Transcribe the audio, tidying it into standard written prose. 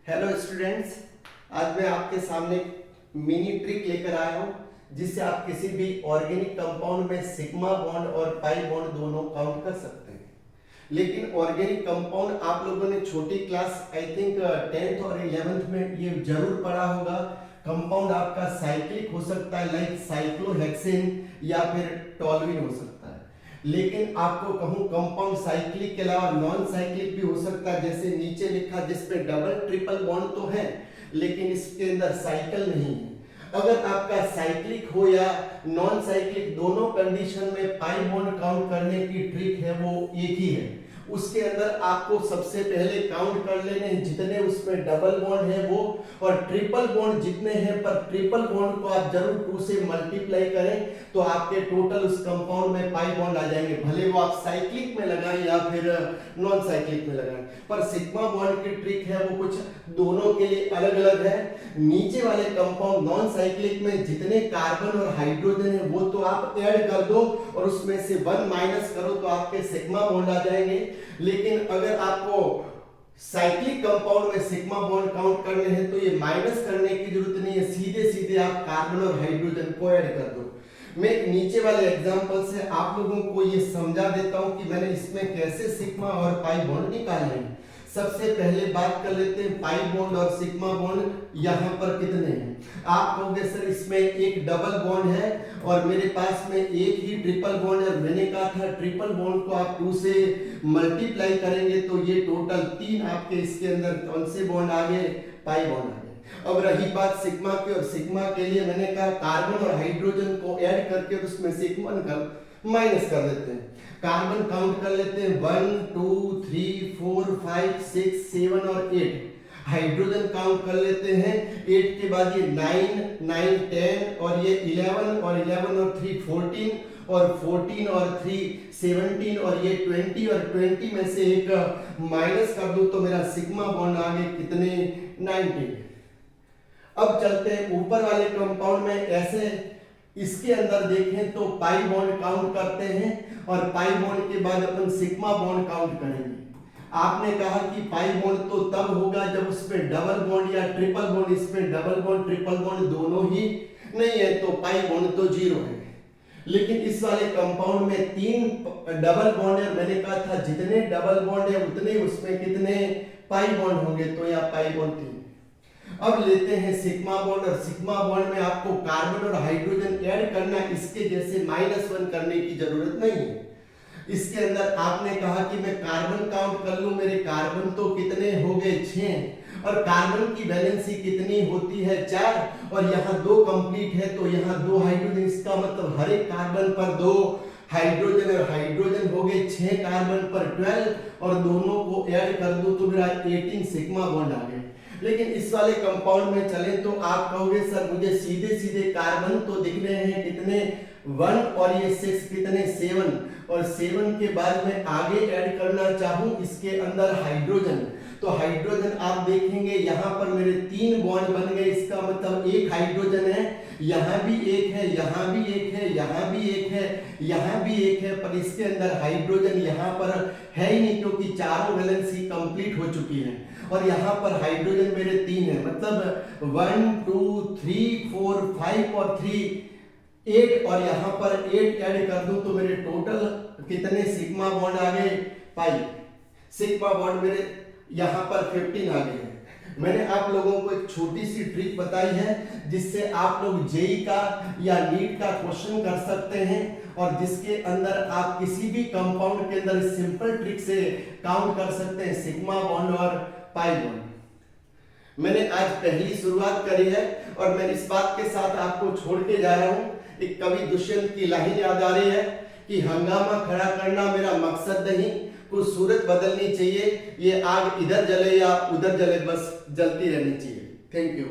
Hello students, आज मैं आपके सामने मिनी ट्रिक लेकर आया हूं जिससे आप किसी भी ऑर्गेनिक कंपाउंड में सिग्मा बॉन्ड और पाई बॉन्ड दोनों काउंट कर सकते हैं। लेकिन ऑर्गेनिक कंपाउंड आप लोगों ने छोटी क्लास आई थिंक 10th और 11th में ये जरूर पढ़ा होगा। कंपाउंड आपका साइक्लिक हो सकता है, लाइक साइक्लोहेक्सेन या फिर टॉल्यूइन हो सकता है। लेकिन आपको कहूं कंपाउंड साइक्लिक के अलावा नॉन साइक्लिक भी हो सकता है, जैसे नीचे लिखा जिसमें डबल ट्रिपल बॉन्ड तो है लेकिन इसके अंदर साइकिल नहीं है। अगर आपका साइक्लिक हो या नॉन साइक्लिक, दोनों कंडीशन में पाई बॉन्ड काउंट करने की ट्रिक है वो एक ही है। उसके अंदर आपको सबसे पहले काउंट कर लेने हैं जितने उसमें डबल बॉन्ड है वो, और ट्रिपल बॉन्ड जितने हैं, पर ट्रिपल बॉन्ड को आप जरूर 2 से मल्टीप्लाई करें तो आपके टोटल उस कंपाउंड में पाई बॉन्ड आ जाएंगे, भले वो आप साइक्लिक में लगाएं या फिर नॉन साइक्लिक में लगाएं। पर सिग्मा बॉन्ड की ट्रिक है वो कुछ दोनों के लिए अलग अलग है। नीचे वाले कंपाउंड नॉन साइक्लिक में जितने कार्बन और हाइड्रोजन है वो तो आप ऐड कर दो और उसमें से 1 माइनस करो तो आपके सिग्मा बॉन्ड आ जाएंगे। लेकिन अगर आपको साइक्लिक कंपाउंड में सिग्मा बॉन्ड काउंट करने हैं तो ये माइनस करने की जरूरत नहीं है, सीधे सीधे आप कार्बन और हाइड्रोजन को ऐड कर दो। मैं एक नीचे वाले एग्जांपल से आप लोगों को ये समझा देता हूं कि मैंने इसमें कैसे सिग्मा और पाई बॉन्ड निकाले हैं। सबसे पहले बात कर लेते हैं पाई बॉन्ड और सिग्मा बॉन्ड यहाँ पर कितने हैं। आप कहोगे सर इसमें एक डबल बॉन्ड है और मेरे पास में एक ही ट्रिपल बॉन्ड है। मैंने कहा था ट्रिपल बॉन्ड को आप 2 से मल्टीप्लाई करेंगे तो ये टोटल 3 आपके इसके अंदर कौन से बॉन्ड आ गए, पाई बॉन्ड आ गए। अब रही बात सिग्मा की, और सिग्मा के लिए मैंने कहा कार्बन और हाइड्रोजन को ऐड करके उसमें से एक माइनस कर देते हैं। कार्बन काउंट कर लेते हैं 1 2 3 4 5 6 7 और 8। हाइड्रोजन काउंट कर लेते हैं 8 के बाद ये 9 9 10 और ये 11 और 11 और 3 14 और 14 और 3 17 और ये 20 और 20 में से एक माइनस कर दूं तो मेरा सिग्मा बॉन्ड आ गए कितने, 19। अब चलते हैं ऊपर वाले कंपाउंड में। ऐसे इसके अंदर देखें तो पाई बॉन्ड काउंट करते हैं और पाई बॉन्ड के बाद अपन सिग्मा बॉन्ड काउंट करेंगे। आपने कहा कि पाई बॉन्ड तो तब होगा जब उसमें डबल बॉन्ड या ट्रिपल बॉन्ड, इसमें डबल बॉन्ड ट्रिपल बॉन्ड दोनों ही नहीं है तो पाई बॉन्ड तो 0 है। लेकिन इस वाले कंपाउंड में 3 डबल बॉन्ड है। मैंने कहा था जितने डबल बॉन्ड है उतने उसमें कितने पाई बॉन्ड होंगे, तो यहाँ पाई बॉन्ड 3। अब लेते हैं सिग्मा बॉन्ड, और सिग्मा बॉन्ड में आपको कार्बन और हाइड्रोजन ऐड करना, इसके जैसे -1 करने की जरूरत नहीं है। इसके अंदर आपने कहा कि मैं कार्बन काउंट कर लूं, मेरे कार्बन तो कितने हो गए 6, और कार्बन की वैलेंसी कितनी होती है 4, और यहाँ 2 कंप्लीट है तो यहाँ 2 हाइड्रोजन, इसका मतलब हर एक कार्बन पर 2 हाइड्रोजन, और हाइड्रोजन हो गए 6 कार्बन पर 12, और दोनों को ऐड कर दो तो मेरा 18 सिग्मा बॉन्ड आ गए। लेकिन इस वाले कंपाउंड में चले तो आप कहोगे सर मुझे सीधे सीधे कार्बन तो दिख रहे हैं कितने 1 और ये 6 कितने 7, और 7 के बाद मैं आगे ऐड करना चाहूं इसके अंदर हाइड्रोजन, तो हाइड्रोजन आप देखेंगे यहाँ पर मेरे 3 बॉन्ड बन गए। इसका मतलब एक हाइड्रोजन है, यहाँ भी एक है, यहाँ भी एक है, यहाँ भी एक है, यहाँ भी एक है, पर इसके अंदर हाइड्रोजन यहाँ पर है ही नहीं क्योंकि चारों वैलेंसी कंप्लीट हो चुकी है। और यहाँ पर हाइड्रोजन मेरे 3 है, मतलब 1 2 3 4 5 और 3 8, और यहाँ पर 8 ऐड कर दूं तो मेरे टोटल कितने सिग्मा बॉन्ड आ गए, पाई। सिग्मा बॉन्ड मेरे यहाँ पर 15 आ गए हैं। मैंने आप लोगों को एक छोटी सी ट्रिक बताई है जिससे आप लोग जेई का या नीट का क्वेश्चन कर सकते हैं, और जिसके अंदर आप किसी भी कंपाउंड के अंदर सिंपल ट्रिक से काउंट कर सकते हैं सिग्मा बॉन्ड और पाई बॉन्ड। मैंने आज पहली शुरुआत करी है और मैं इस बात के साथ आपको छोड़ के जा रहा हूं। एक कवि दुष्यंत की लाइन याद आ रही है कि हंगामा खड़ा करना मेरा मकसद नहीं, कुछ सूरत बदलनी चाहिए, ये आग इधर जले या उधर जले, बस जलती रहनी चाहिए। Thank you.